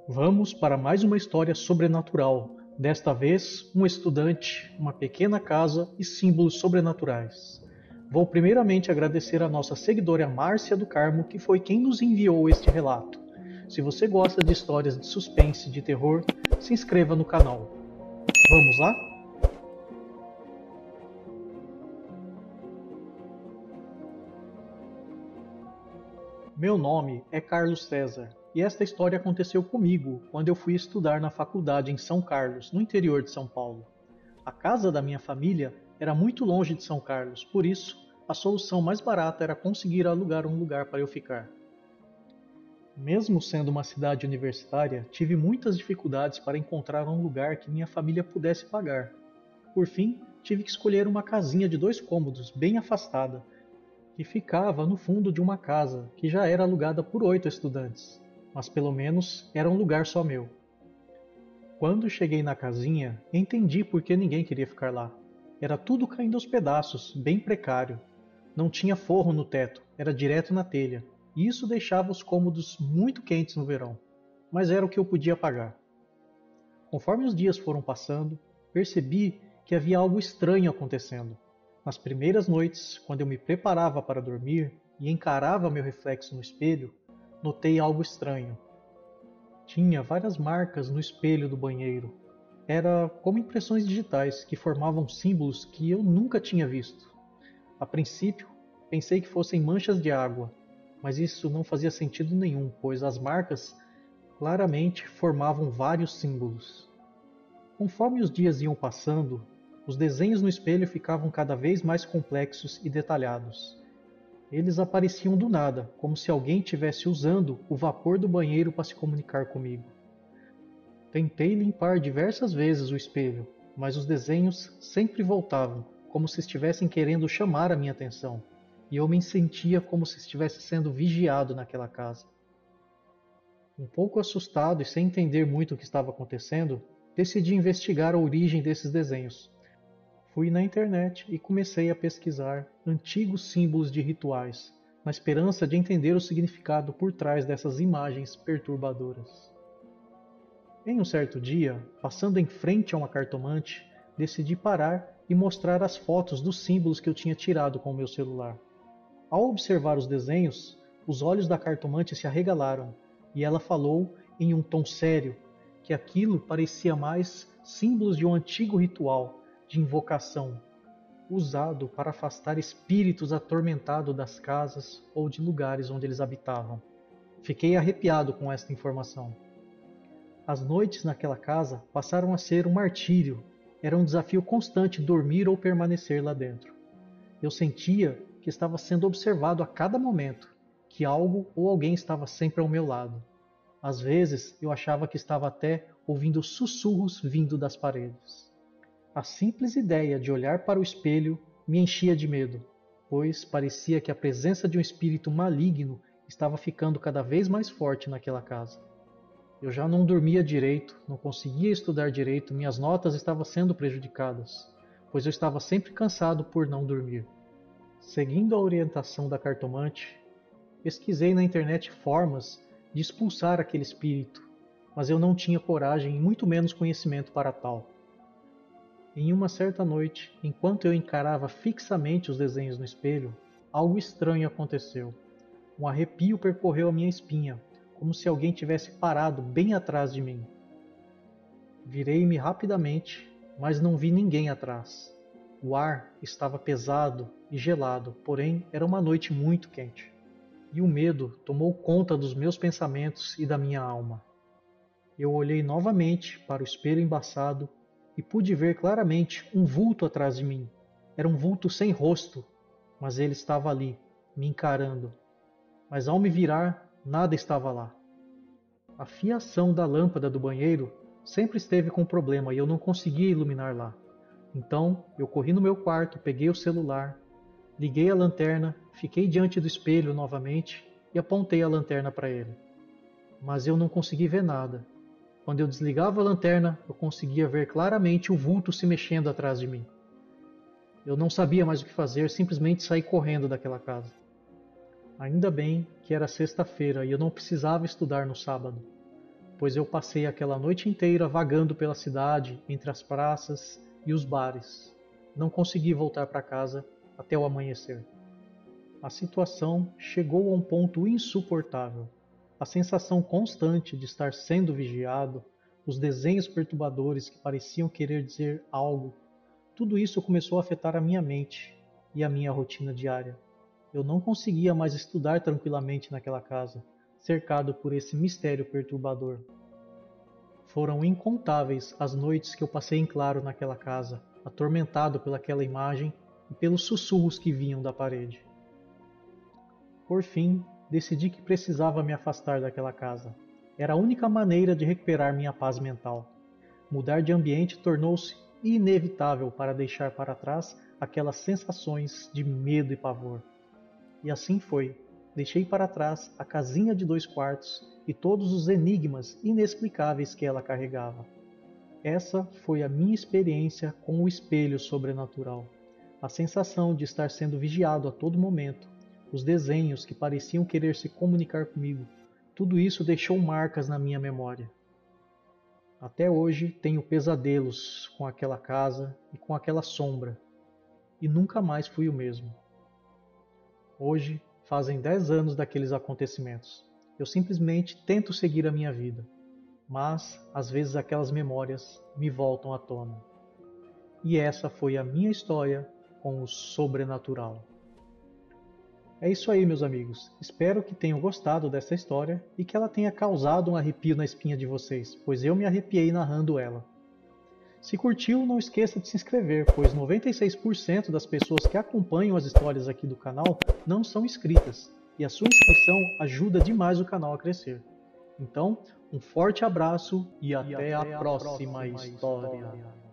Vamos para mais uma história sobrenatural. Desta vez, um estudante, uma pequena casa e símbolos sobrenaturais. Vou primeiramente agradecer a nossa seguidora Márcia do Carmo, que foi quem nos enviou este relato. Se você gosta de histórias de suspense e de terror, se inscreva no canal. Vamos lá? Meu nome é Carlos César e esta história aconteceu comigo quando eu fui estudar na faculdade em São Carlos, no interior de São Paulo. A casa da minha família era muito longe de São Carlos, por isso, a solução mais barata era conseguir alugar um lugar para eu ficar. Mesmo sendo uma cidade universitária, tive muitas dificuldades para encontrar um lugar que minha família pudesse pagar. Por fim, tive que escolher uma casinha de 2 cômodos, bem afastada, que ficava no fundo de uma casa que já era alugada por 8 estudantes, mas pelo menos era um lugar só meu. Quando cheguei na casinha, entendi por que ninguém queria ficar lá. Era tudo caindo aos pedaços, bem precário. Não tinha forro no teto, era direto na telha, e isso deixava os cômodos muito quentes no verão, mas era o que eu podia pagar. Conforme os dias foram passando, percebi que havia algo estranho acontecendo. Nas primeiras noites, quando eu me preparava para dormir e encarava meu reflexo no espelho, notei algo estranho. Tinha várias marcas no espelho do banheiro. Era como impressões digitais que formavam símbolos que eu nunca tinha visto. A princípio, pensei que fossem manchas de água, mas isso não fazia sentido nenhum, pois as marcas claramente formavam vários símbolos. Conforme os dias iam passando, os desenhos no espelho ficavam cada vez mais complexos e detalhados. Eles apareciam do nada, como se alguém estivesse usando o vapor do banheiro para se comunicar comigo. Tentei limpar diversas vezes o espelho, mas os desenhos sempre voltavam, como se estivessem querendo chamar a minha atenção, e eu me sentia como se estivesse sendo vigiado naquela casa. Um pouco assustado e sem entender muito o que estava acontecendo, decidi investigar a origem desses desenhos. Fui na internet e comecei a pesquisar antigos símbolos de rituais, na esperança de entender o significado por trás dessas imagens perturbadoras. Em um certo dia, passando em frente a uma cartomante, decidi parar e mostrar as fotos dos símbolos que eu tinha tirado com o meu celular. Ao observar os desenhos, os olhos da cartomante se arregalaram e ela falou em um tom sério que aquilo parecia mais símbolos de um antigo ritual de invocação, usado para afastar espíritos atormentados das casas ou de lugares onde eles habitavam. Fiquei arrepiado com esta informação. As noites naquela casa passaram a ser um martírio. Era um desafio constante dormir ou permanecer lá dentro. Eu sentia que estava sendo observado a cada momento, que algo ou alguém estava sempre ao meu lado. Às vezes eu achava que estava até ouvindo sussurros vindo das paredes. A simples ideia de olhar para o espelho me enchia de medo, pois parecia que a presença de um espírito maligno estava ficando cada vez mais forte naquela casa. Eu já não dormia direito, não conseguia estudar direito, minhas notas estavam sendo prejudicadas, pois eu estava sempre cansado por não dormir. Seguindo a orientação da cartomante, pesquisei na internet formas de expulsar aquele espírito, mas eu não tinha coragem e muito menos conhecimento para tal. Em uma certa noite, enquanto eu encarava fixamente os desenhos no espelho, algo estranho aconteceu. Um arrepio percorreu a minha espinha, como se alguém tivesse parado bem atrás de mim. Virei-me rapidamente, mas não vi ninguém atrás. O ar estava pesado e gelado, porém era uma noite muito quente. E o medo tomou conta dos meus pensamentos e da minha alma. Eu olhei novamente para o espelho embaçado e pude ver claramente um vulto atrás de mim. Era um vulto sem rosto, mas ele estava ali, me encarando. Mas ao me virar, nada estava lá. A fiação da lâmpada do banheiro sempre esteve com problema e eu não conseguia iluminar lá. Então, eu corri no meu quarto, peguei o celular, liguei a lanterna, fiquei diante do espelho novamente e apontei a lanterna para ele. Mas eu não consegui ver nada. Quando eu desligava a lanterna, eu conseguia ver claramente o vulto se mexendo atrás de mim. Eu não sabia mais o que fazer, simplesmente saí correndo daquela casa. Ainda bem que era sexta-feira e eu não precisava estudar no sábado. pois eu passei aquela noite inteira vagando pela cidade, entre as praças e os bares. Não consegui voltar para casa até o amanhecer. A situação chegou a um ponto insuportável. A sensação constante de estar sendo vigiado, os desenhos perturbadores que pareciam querer dizer algo, tudo isso começou a afetar a minha mente e a minha rotina diária. Eu não conseguia mais estudar tranquilamente naquela casa, cercado por esse mistério perturbador. Foram incontáveis as noites que eu passei em claro naquela casa, atormentado pelaquela imagem e pelos sussurros que vinham da parede. Por fim, decidi que precisava me afastar daquela casa. Era a única maneira de recuperar minha paz mental. Mudar de ambiente tornou-se inevitável para deixar para trás aquelas sensações de medo e pavor. E assim foi. Deixei para trás a casinha de 2 quartos e todos os enigmas inexplicáveis que ela carregava. Essa foi a minha experiência com o espelho sobrenatural. A sensação de estar sendo vigiado a todo momento, os desenhos que pareciam querer se comunicar comigo, tudo isso deixou marcas na minha memória. Até hoje tenho pesadelos com aquela casa e com aquela sombra, e nunca mais fui o mesmo. Hoje fazem 10 anos daqueles acontecimentos. Eu simplesmente tento seguir a minha vida, mas às vezes aquelas memórias me voltam à tona. E essa foi a minha história com o sobrenatural. É isso aí, meus amigos. Espero que tenham gostado dessa história e que ela tenha causado um arrepio na espinha de vocês, pois eu me arrepiei narrando ela. Se curtiu, não esqueça de se inscrever, pois 96% das pessoas que acompanham as histórias aqui do canal não são inscritas, e a sua inscrição ajuda demais o canal a crescer. Então, um forte abraço e até a próxima história.